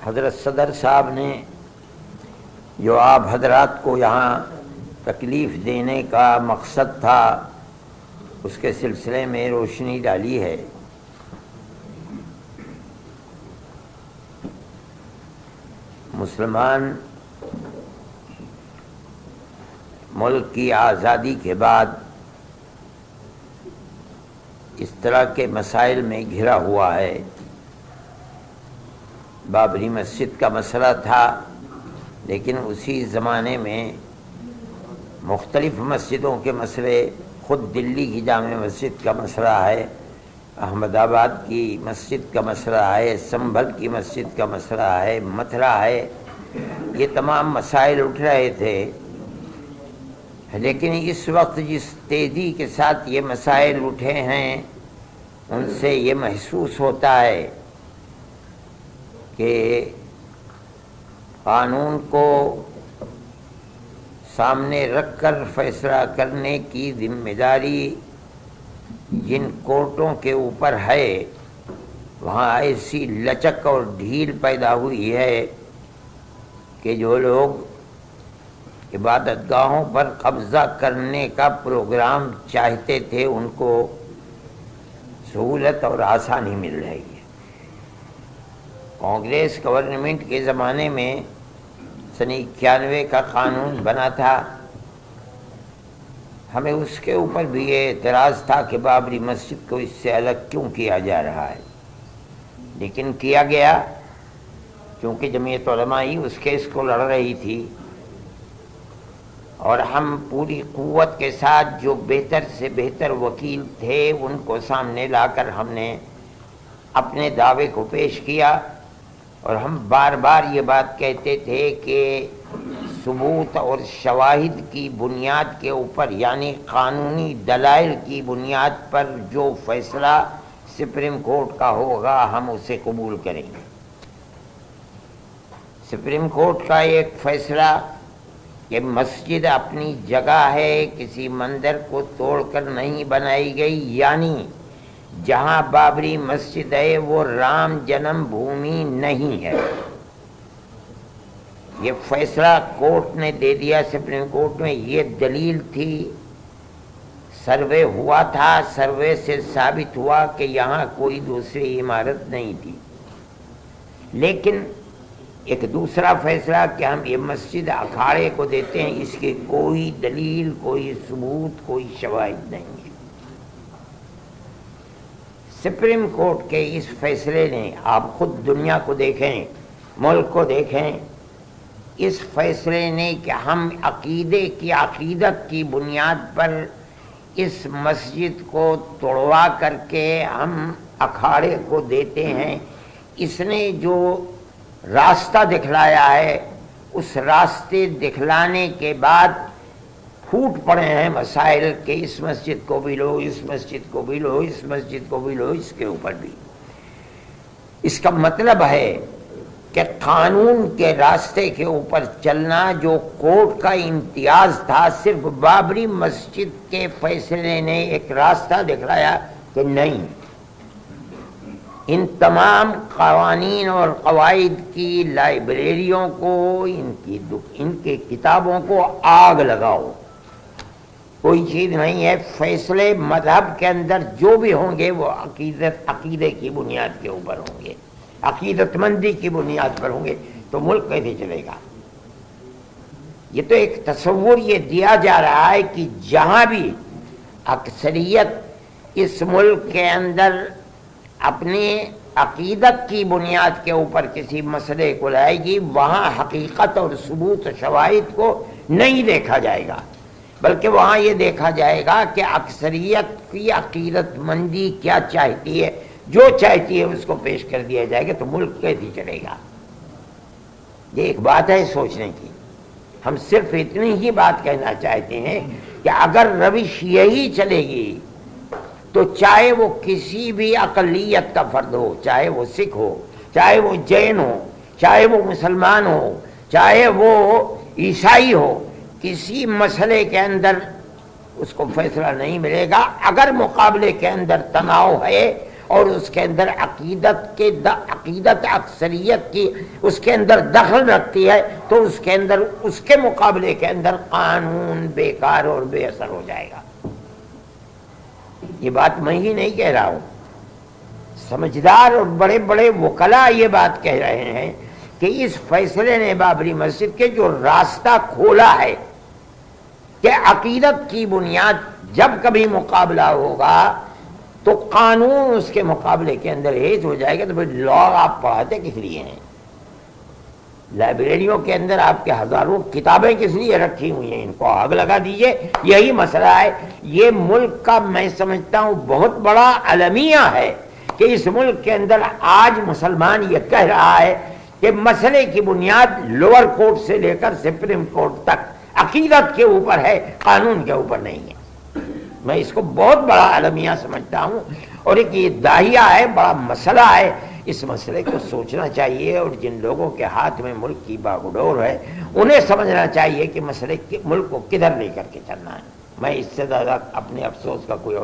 حضرت صدر صاحب نے جو آپ حضرات کو یہاں تکلیف دینے کا مقصد تھا اس کے سلسلے میں روشنی ڈالی ہے۔ مسلمان ملک کی آزادی کے بعد اس طرح کے مسائل میں گھرا ہوا ہے۔ بابری مسجد کا مسئلہ تھا، لیکن اسی زمانے میں مختلف مسجدوں کے مسئلے، خود دلی کی جامع مسجد کا مسئلہ ہے، احمد آباد کی مسجد کا مسئلہ ہے، سنبھل کی مسجد کا مسئلہ ہے، متھرا ہے، یہ تمام مسائل اٹھ رہے تھے۔ لیکن اس وقت جس تیزی کے ساتھ یہ مسائل اٹھے ہیں ان سے یہ محسوس ہوتا ہے کہ قانون کو سامنے رکھ کر فیصلہ کرنے کی ذمہ داری جن کورٹوں کے اوپر ہے وہاں ایسی لچک اور ڈھیل پیدا ہوئی ہے کہ جو لوگ عبادت گاہوں پر قبضہ کرنے کا پروگرام چاہتے تھے ان کو سہولت اور آسانی مل رہی ہے۔ کانگریس گورنمنٹ کے زمانے میں سن 91 کا قانون بنا تھا، ہمیں اس کے اوپر بھی یہ اعتراض تھا کہ بابری مسجد کو اس سے الگ کیوں کیا جا رہا ہے، لیکن کیا گیا کیونکہ جمعیت علماء اس کیس کو لڑ رہی تھی، اور ہم پوری قوت کے ساتھ جو بہتر سے بہتر وکیل تھے ان کو سامنے لا کر ہم نے اپنے دعوے کو پیش کیا، اور ہم بار بار یہ بات کہتے تھے کہ ثبوت اور شواہد کی بنیاد کے اوپر، یعنی قانونی دلائل کی بنیاد پر جو فیصلہ سپریم کورٹ کا ہوگا ہم اسے قبول کریں گے۔ سپریم کورٹ کا ایک فیصلہ کہ مسجد اپنی جگہ ہے، کسی مندر کو توڑ کر نہیں بنائی گئی، یعنی جہاں بابری مسجد ہے وہ رام جنم بھومی نہیں ہے، یہ فیصلہ کورٹ نے دے دیا سپریم کورٹ میں۔ یہ دلیل تھی، سروے ہوا تھا، سروے سے ثابت ہوا کہ یہاں کوئی دوسری عمارت نہیں تھی۔ لیکن ایک دوسرا فیصلہ کہ ہم یہ مسجد اکھاڑے کو دیتے ہیں، اس کی کوئی دلیل، کوئی ثبوت، کوئی شواہد نہیں ہے۔ سپریم کورٹ کے اس فیصلے نے، آپ خود دنیا کو دیکھیں، ملک کو دیکھیں، اس فیصلے نے کہ ہم عقیدے کی عقیدت کی بنیاد پر اس مسجد کو توڑوا کر کے ہم اکھاڑے کو دیتے ہیں، اس نے جو راستہ دکھلایا ہے، اس راستے دکھلانے کے بعد پھوٹ پڑے ہیں مسائل کہ اس مسجد کو بھی لو، اس مسجد کو بھی لو، اس مسجد کو بھی لو، اس کے اوپر بھی۔ اس کا مطلب ہے کہ قانون کے راستے کے اوپر چلنا جو کورٹ کا امتیاز تھا، صرف بابری مسجد کے فیصلے نے ایک راستہ دکھلایا کہ نہیں، ان تمام قوانین اور قواعد کی لائبریریوں کو، ان کی کتابوں کو آگ لگاؤ، کوئی چیز نہیں ہے۔ فیصلے مذہب کے اندر جو بھی ہوں گے وہ عقیدے کی بنیاد کے اوپر ہوں گے، عقیدت مندی کی بنیاد پر ہوں گے، تو ملک کیسے چلے گا؟ یہ تو ایک تصور یہ دیا جا رہا ہے کہ جہاں بھی اکثریت اس ملک کے اندر اپنی عقیدت کی بنیاد کے اوپر کسی مسئلے کو لائے گی، وہاں حقیقت اور ثبوت و شواہد کو نہیں دیکھا جائے گا، بلکہ وہاں یہ دیکھا جائے گا کہ اکثریت کی عقیدت مندی کیا چاہتی ہے، جو چاہتی ہے اس کو پیش کر دیا جائے گا، تو ملک کیسے چلے گا؟ یہ ایک بات ہے سوچنے کی۔ ہم صرف اتنی ہی بات کہنا چاہتے ہیں کہ اگر روش یہی چلے گی تو چاہے وہ کسی بھی اقلیت کا فرد ہو، چاہے وہ سکھ ہو، چاہے وہ جین ہو، چاہے وہ مسلمان ہو، چاہے وہ عیسائی ہو، کسی مسئلے کے اندر اس کو فیصلہ نہیں ملے گا۔ اگر مقابلے کے اندر تناؤ ہے اور اس کے اندر عقیدت اکثریت کی اس کے اندر دخل رکھتی ہے تو اس کے اندر اس کے مقابلے کے اندر قانون بیکار اور بے اثر ہو جائے گا۔ یہ بات میں ہی نہیں کہہ رہا ہوں، سمجھدار اور بڑے بڑے وکلاء یہ بات کہہ رہے ہیں کہ اس فیصلے نے بابری مسجد کے جو راستہ کھولا ہے کہ عقیدت کی بنیاد جب کبھی مقابلہ ہوگا تو قانون اس کے مقابلے کے اندر ہیج ہو جائے گا، تو پھر لا آپ پڑھاتے کس لیے ہیں؟ لائبریریوں کے اندر آپ کے ہزاروں کتابیں کس لیے رکھی ہوئی ہیں؟ ان کو آگ لگا دیجئے۔ یہی مسئلہ ہے، یہ ملک کا میں سمجھتا ہوں بہت بڑا المیہ ہے کہ اس ملک کے اندر آج مسلمان یہ کہہ رہا ہے کہ مسئلے کی بنیاد لوور کورٹ سے لے کر سپریم کورٹ تک عقیدت کے اوپر ہے، قانون کے اوپر نہیں ہے۔ میں اس کو بہت بڑا المیہ سمجھتا ہوں، اور ایک یہ داہیہ ہے، بڑا مسئلہ ہے۔ اس مسئلے کو سوچنا چاہیے، اور جن لوگوں کے ہاتھ میں ملک کی باغڈور ہے انہیں سمجھنا چاہیے کہ مسئلے ملک کو کدھر لے کر کے چلنا ہے۔ میں اس سے زیادہ اپنے افسوس کا کوئی اور